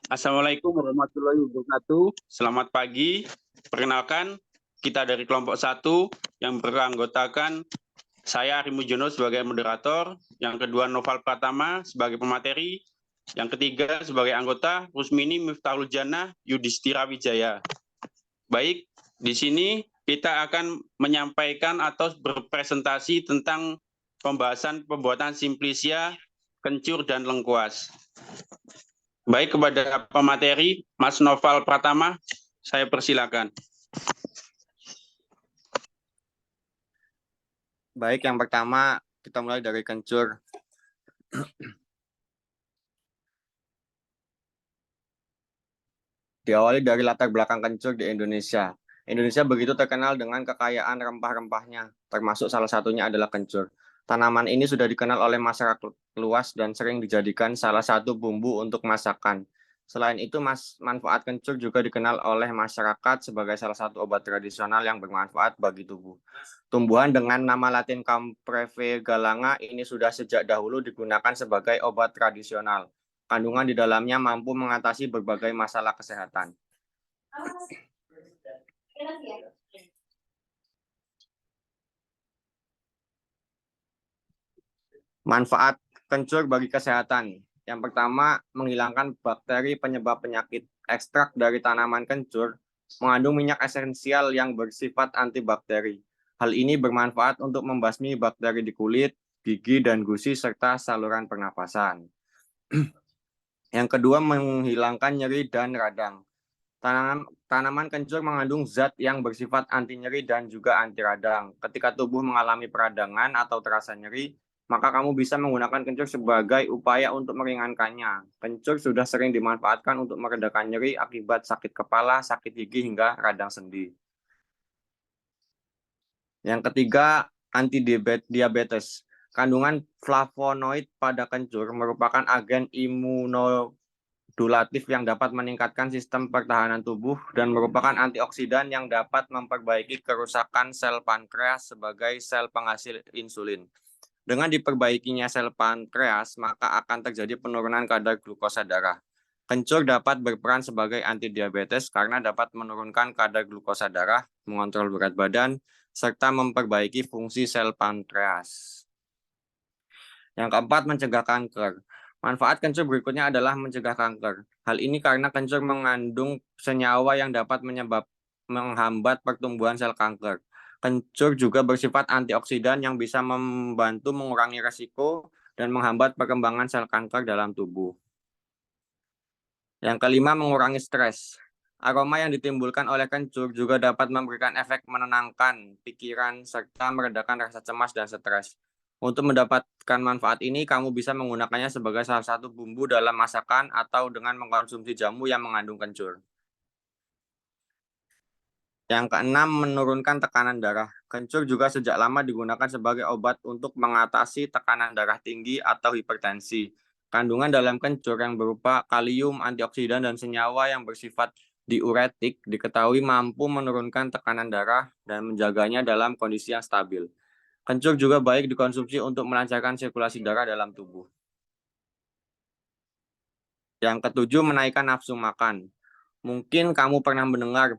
Assalamualaikum warahmatullahi wabarakatuh. Selamat pagi. Perkenalkan, kita dari kelompok 1 yang beranggotakan saya Ari Mujono sebagai moderator, yang kedua Noval Pratama sebagai pemateri, yang ketiga sebagai anggota Rusmini Miftahul Jannah Yudhistira Wijaya. Baik, di sini kita akan menyampaikan atau berpresentasi tentang pembahasan pembuatan simplisia, kencur, dan lengkuas. Baik, kepada pemateri, Mas Noval Pratama, saya persilakan. Baik, yang pertama kita mulai dari kencur. Diawali dari latar belakang kencur di Indonesia. Indonesia begitu terkenal dengan kekayaan rempah-rempahnya, termasuk salah satunya adalah kencur. Tanaman ini sudah dikenal oleh masyarakat luas dan sering dijadikan salah satu bumbu untuk masakan. Selain itu, manfaat kencur juga dikenal oleh masyarakat sebagai salah satu obat tradisional yang bermanfaat bagi tubuh. Tumbuhan dengan nama latin Campreve galanga ini sudah sejak dahulu digunakan sebagai obat tradisional. Kandungan di dalamnya mampu mengatasi berbagai masalah kesehatan. Manfaat kencur bagi kesehatan. Yang pertama, menghilangkan bakteri penyebab penyakit. Ekstrak dari tanaman kencur mengandung minyak esensial yang bersifat antibakteri. Hal ini bermanfaat untuk membasmi bakteri di kulit, gigi, dan gusi, serta saluran pernapasan. Yang kedua, menghilangkan nyeri dan radang. Tanaman kencur mengandung zat yang bersifat anti nyeri dan juga anti radang. Ketika tubuh mengalami peradangan atau terasa nyeri, maka kamu bisa menggunakan kencur sebagai upaya untuk meringankannya. Kencur sudah sering dimanfaatkan untuk meredakan nyeri akibat sakit kepala, sakit gigi, hingga radang sendi. Yang ketiga, anti-diabetes. Kandungan flavonoid pada kencur merupakan agen imunodulatif yang dapat meningkatkan sistem pertahanan tubuh dan merupakan antioksidan yang dapat memperbaiki kerusakan sel pankreas sebagai sel penghasil insulin. Dengan diperbaikinya sel pankreas, maka akan terjadi penurunan kadar glukosa darah. Kencur dapat berperan sebagai antidiabetes karena dapat menurunkan kadar glukosa darah, mengontrol berat badan, serta memperbaiki fungsi sel pankreas. Yang keempat, mencegah kanker. Manfaat kencur berikutnya adalah mencegah kanker. Hal ini karena kencur mengandung senyawa yang dapat menghambat pertumbuhan sel kanker. Kencur juga bersifat antioksidan yang bisa membantu mengurangi resiko dan menghambat perkembangan sel kanker dalam tubuh. Yang kelima, mengurangi stres. Aroma yang ditimbulkan oleh kencur juga dapat memberikan efek menenangkan pikiran serta meredakan rasa cemas dan stres. Untuk mendapatkan manfaat ini, kamu bisa menggunakannya sebagai salah satu bumbu dalam masakan atau dengan mengkonsumsi jamu yang mengandung kencur. Yang keenam, menurunkan tekanan darah. Kencur juga sejak lama digunakan sebagai obat untuk mengatasi tekanan darah tinggi atau hipertensi. Kandungan dalam kencur yang berupa kalium, antioksidan, dan senyawa yang bersifat diuretik diketahui mampu menurunkan tekanan darah dan menjaganya dalam kondisi yang stabil. Kencur juga baik dikonsumsi untuk melancarkan sirkulasi darah dalam tubuh. Yang ketujuh, menaikkan nafsu makan. Mungkin kamu pernah mendengar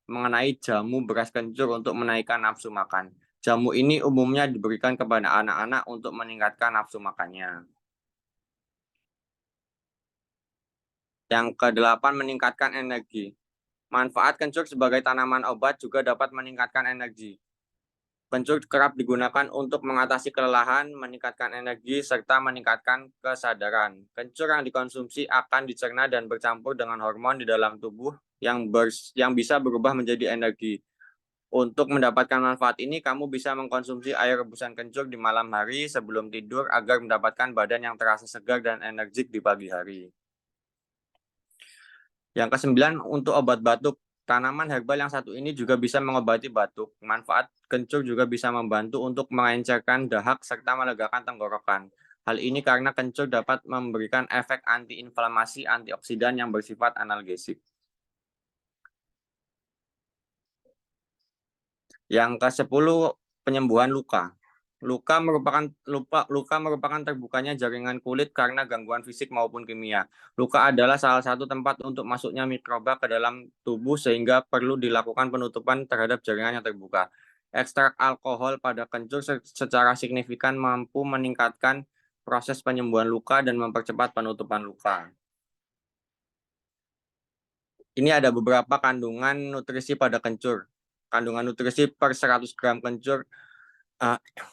mengenai jamu beras kencur untuk menaikkan nafsu makan. Jamu ini umumnya diberikan kepada anak-anak untuk meningkatkan nafsu makannya. Yang kedelapan, meningkatkan energi. Manfaat kencur sebagai tanaman obat juga dapat meningkatkan energi. Kencur kerap digunakan untuk mengatasi kelelahan, meningkatkan energi, serta meningkatkan kesadaran. Kencur yang dikonsumsi akan dicerna dan bercampur dengan hormon di dalam tubuh yang bisa berubah menjadi energi. Untuk mendapatkan manfaat ini, kamu bisa mengkonsumsi air rebusan kencur di malam hari sebelum tidur agar mendapatkan badan yang terasa segar dan energik di pagi hari. Yang kesembilan, untuk obat batuk. Tanaman herbal yang satu ini juga bisa mengobati batuk. Manfaat kencur juga bisa membantu untuk mengencerkan dahak serta melegakan tenggorokan. Hal ini karena kencur dapat memberikan efek antiinflamasi, antioksidan yang bersifat analgesik. Yang ke-10, penyembuhan luka. Luka merupakan terbukanya jaringan kulit karena gangguan fisik maupun kimia. Luka adalah salah satu tempat untuk masuknya mikroba ke dalam tubuh sehingga perlu dilakukan penutupan terhadap jaringan yang terbuka. Ekstrak alkohol pada kencur secara signifikan mampu meningkatkan proses penyembuhan luka dan mempercepat penutupan luka. Ini ada beberapa kandungan nutrisi pada kencur. Kandungan nutrisi per 100 gram kencur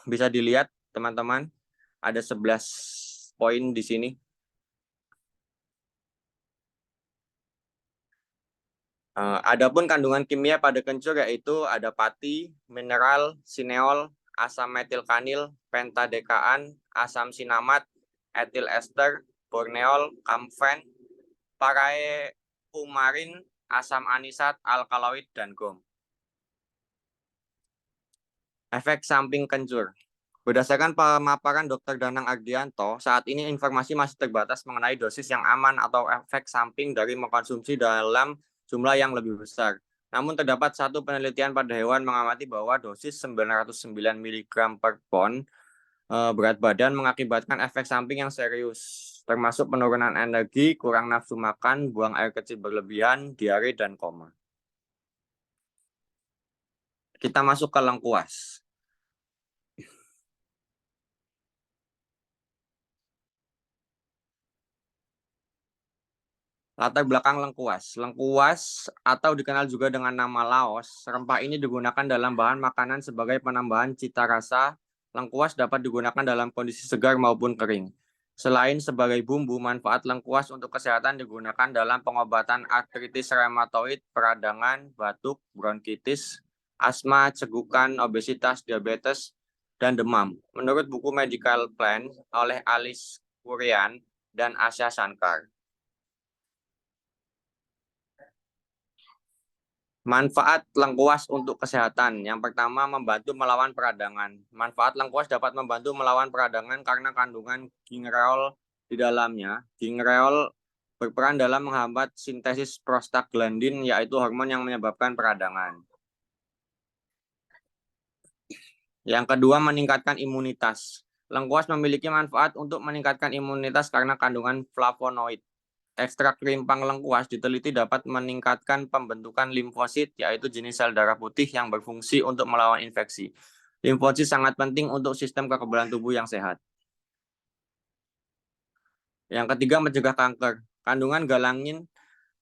bisa dilihat teman-teman, ada 11 poin di sini. Adapun kandungan kimia pada kencur yaitu ada pati, mineral, sineol, asam metilkanil, pentadekaan, asam sinamat, etil ester, borneol, kamfen, paraeumarin, asam anisat, alkaloid, dan gom. Efek samping kencur. Berdasarkan pemaparan Dr. Danang Ardianto, saat ini informasi masih terbatas mengenai dosis yang aman atau efek samping dari mengkonsumsi dalam jumlah yang lebih besar. Namun terdapat satu penelitian pada hewan mengamati bahwa dosis 909 mg per pon berat badan mengakibatkan efek samping yang serius, termasuk penurunan energi, kurang nafsu makan, buang air kecil berlebihan, diare, dan koma. Kita masuk ke lengkuas. Latar belakang lengkuas. Lengkuas atau dikenal juga dengan nama laos, rempah ini digunakan dalam bahan makanan sebagai penambahan cita rasa. Lengkuas dapat digunakan dalam kondisi segar maupun kering. Selain sebagai bumbu, manfaat lengkuas untuk kesehatan digunakan dalam pengobatan artritis reumatoid, peradangan, batuk, bronkitis, asma, cegukan, obesitas, diabetes, dan demam. Menurut buku Medical Plan oleh Alice Kurian dan Asya Shankar. Manfaat lengkuas untuk kesehatan. Yang pertama, membantu melawan peradangan. Manfaat lengkuas dapat membantu melawan peradangan karena kandungan gingerol di dalamnya. Gingerol berperan dalam menghambat sintesis prostaglandin, yaitu hormon yang menyebabkan peradangan. Yang kedua, meningkatkan imunitas. Lengkuas memiliki manfaat untuk meningkatkan imunitas karena kandungan flavonoid. Ekstrak rimpang lengkuas diteliti dapat meningkatkan pembentukan limfosit, yaitu jenis sel darah putih yang berfungsi untuk melawan infeksi. Limfosit sangat penting untuk sistem kekebalan tubuh yang sehat. Yang ketiga, mencegah kanker. Kandungan galangin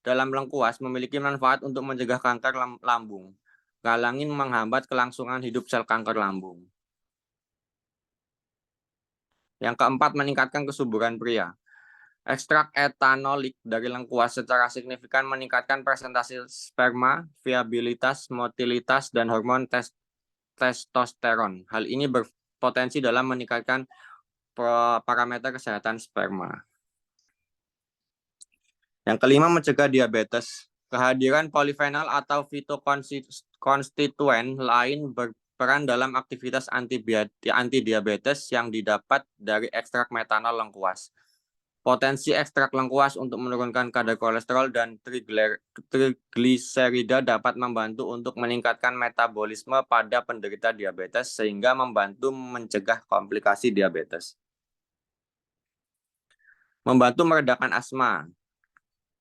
dalam lengkuas memiliki manfaat untuk mencegah kanker lambung. Galangin menghambat kelangsungan hidup sel kanker lambung. Yang keempat, meningkatkan kesuburan pria. Ekstrak etanolik dari lengkuas secara signifikan meningkatkan presentasi sperma, viabilitas, motilitas, dan hormon testosteron. Hal ini berpotensi dalam meningkatkan parameter kesehatan sperma. Yang kelima, mencegah diabetes. Kehadiran polifenol atau fitokonstituen lain berperan dalam aktivitas antidiabetes yang didapat dari ekstrak metanol lengkuas. Potensi ekstrak lengkuas untuk menurunkan kadar kolesterol dan trigliserida dapat membantu untuk meningkatkan metabolisme pada penderita diabetes sehingga membantu mencegah komplikasi diabetes. Membantu meredakan asma.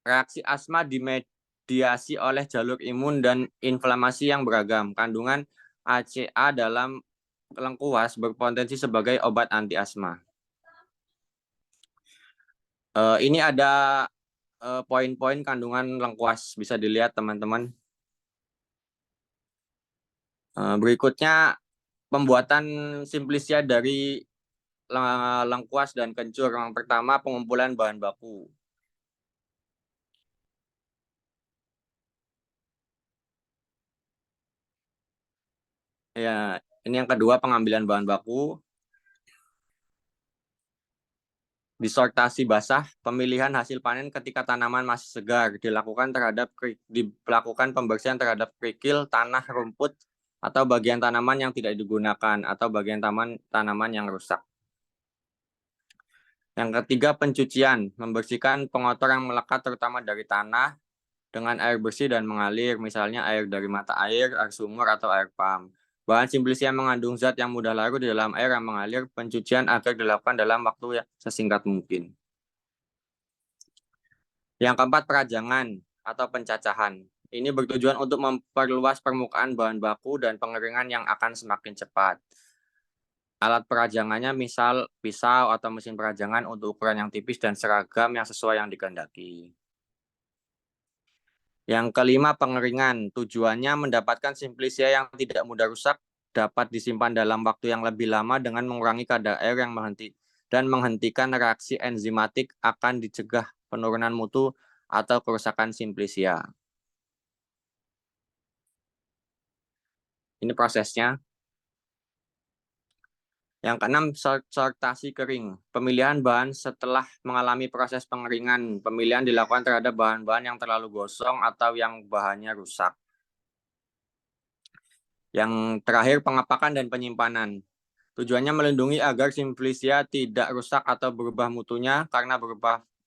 Reaksi asma dimediasi oleh jalur imun dan inflamasi yang beragam. Kandungan ACA dalam lengkuas berpotensi sebagai obat anti asma. Ini ada poin-poin kandungan lengkuas, bisa dilihat teman-teman. Berikutnya pembuatan simplisia dari lengkuas dan kencur. Yang pertama, pengumpulan bahan baku. Ya, ini yang kedua, pengambilan bahan baku. Disortasi basah, pemilihan hasil panen ketika tanaman masih segar, dilakukan pembersihan terhadap kerikil, tanah, rumput, atau bagian tanaman yang tidak digunakan, atau bagian tanaman yang rusak. Yang ketiga, pencucian, membersihkan pengotor yang melekat terutama dari tanah dengan air bersih dan mengalir, misalnya air dari mata air, air sumur, atau air pam. Bahan simplisia mengandung zat yang mudah larut di dalam air yang mengalir. Pencucian agar dilakukan dalam waktu yang sesingkat mungkin. Yang keempat, perajangan atau pencacahan. Ini bertujuan untuk memperluas permukaan bahan baku dan pengeringan yang akan semakin cepat. Alat perajangannya misal pisau atau mesin perajangan untuk ukuran yang tipis dan seragam yang sesuai yang dikehendaki. Yang kelima, pengeringan. Tujuannya mendapatkan simplisia yang tidak mudah rusak, dapat disimpan dalam waktu yang lebih lama dengan mengurangi kadar air yang menghentikan reaksi enzimatik, akan dicegah penurunan mutu atau kerusakan simplisia. Ini prosesnya. Yang keenam, sortasi kering. Pemilihan bahan setelah mengalami proses pengeringan. Pemilihan dilakukan terhadap bahan-bahan yang terlalu gosong atau yang bahannya rusak. Yang terakhir, pengepakan dan penyimpanan. Tujuannya melindungi agar simplisia tidak rusak atau berubah mutunya karena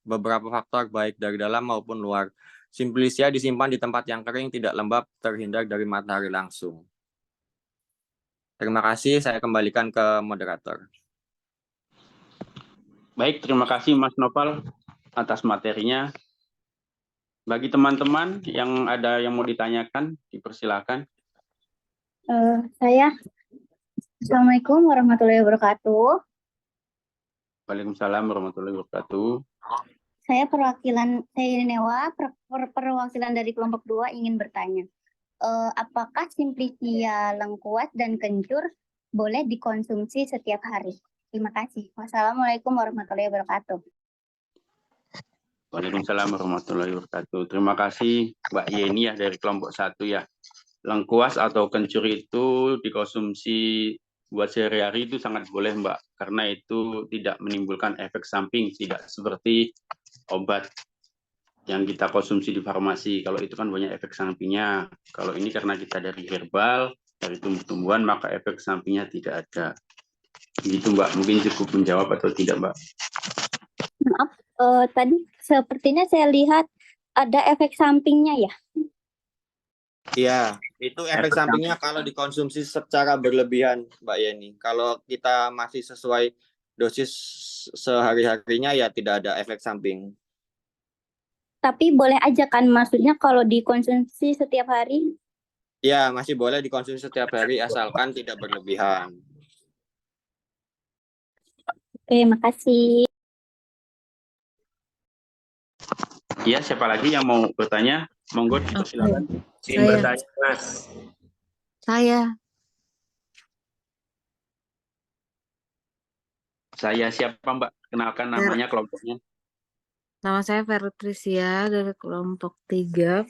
beberapa faktor baik dari dalam maupun luar. Simplisia disimpan di tempat yang kering, tidak lembab, terhindar dari matahari langsung. Terima kasih, saya kembalikan ke moderator. Baik, terima kasih Mas Noval atas materinya. Bagi teman-teman yang ada yang mau ditanyakan, dipersilakan. Assalamualaikum warahmatullahi wabarakatuh. Waalaikumsalam warahmatullahi wabarakatuh. Saya Newa, perwakilan dari kelompok 2 ingin bertanya. Apakah simplisia lengkuas dan kencur boleh dikonsumsi setiap hari? Terima kasih. Wassalamualaikum warahmatullahi wabarakatuh. Waalaikumsalam warahmatullahi wabarakatuh. Terima kasih Mbak Yeni ya dari kelompok 1 ya. Lengkuas atau kencur itu dikonsumsi buat sehari-hari itu sangat boleh Mbak, karena itu tidak menimbulkan efek samping, tidak seperti obat yang kita konsumsi di farmasi. Kalau itu kan banyak efek sampingnya. Kalau ini karena kita dari herbal, dari tumbuh-tumbuhan, maka efek sampingnya tidak ada. Begitu Mbak, mungkin cukup menjawab atau tidak Mbak? Maaf, tadi sepertinya saya lihat ada efek sampingnya ya. Iya, itu efek sampingnya kalau dikonsumsi secara berlebihan, Mbak Yeni. Kalau kita masih sesuai dosis sehari-harinya ya tidak ada efek samping. Tapi boleh aja kan, maksudnya kalau dikonsumsi setiap hari? Ya, masih boleh dikonsumsi setiap hari asalkan tidak berlebihan. Oke, makasih. Iya, siapa lagi yang mau bertanya? Monggo dipersilakan. Ingin bertanya, Mas. Saya siapa Mbak? Kenalkan namanya, kelompoknya. Nama saya Vertricia dari kelompok 3.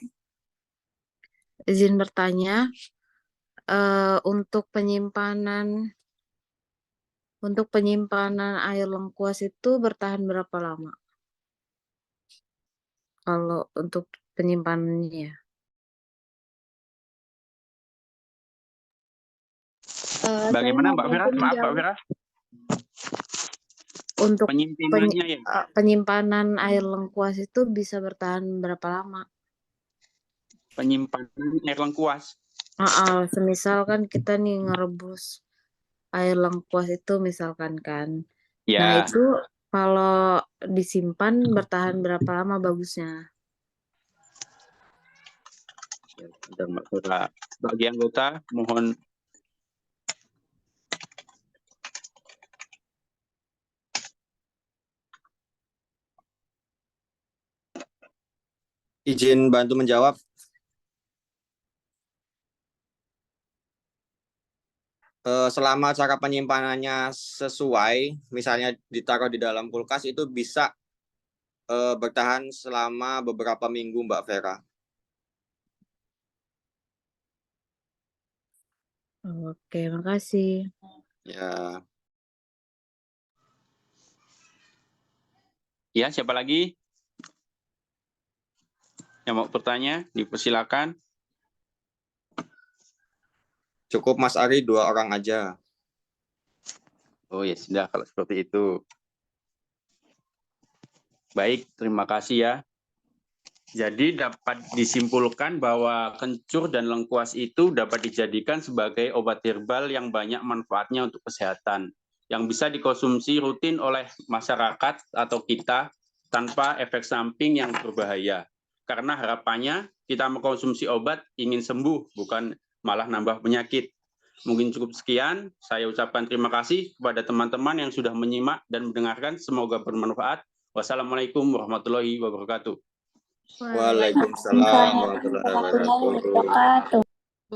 Izin bertanya, untuk penyimpanan air lengkuas itu bertahan berapa lama? Kalau untuk penyimpanannya. Bagaimana Mbak Vera? Maaf Mbak Vera. Untuk penyimpanannya ya. Penyimpanan air lengkuas itu bisa bertahan berapa lama? Penyimpanan air lengkuas. Semisal kan kita nih ngerebus air lengkuas itu misalkan kan. Ya. Nah itu kalau disimpan bertahan berapa lama bagusnya? Mbak Vera. Bagi anggota mohon Izin bantu menjawab. Selama cara penyimpanannya sesuai, misalnya ditaruh di dalam kulkas, itu bisa bertahan selama beberapa minggu, Mbak Vera. Oke, makasih. Ya. Ya, siapa lagi yang mau bertanya? Dipersilakan. Cukup Mas Ari, 2 orang aja. Oh ya sudah kalau seperti itu. Baik, terima kasih ya. Jadi dapat disimpulkan bahwa kencur dan lengkuas itu dapat dijadikan sebagai obat herbal yang banyak manfaatnya untuk kesehatan, yang bisa dikonsumsi rutin oleh masyarakat atau kita tanpa efek samping yang berbahaya. Karena harapannya kita mengkonsumsi obat ingin sembuh, bukan malah nambah penyakit. Mungkin cukup sekian, saya ucapkan terima kasih kepada teman-teman yang sudah menyimak dan mendengarkan, semoga bermanfaat. Wassalamualaikum warahmatullahi wabarakatuh. Waalaikumsalam warahmatullahi wabarakatuh.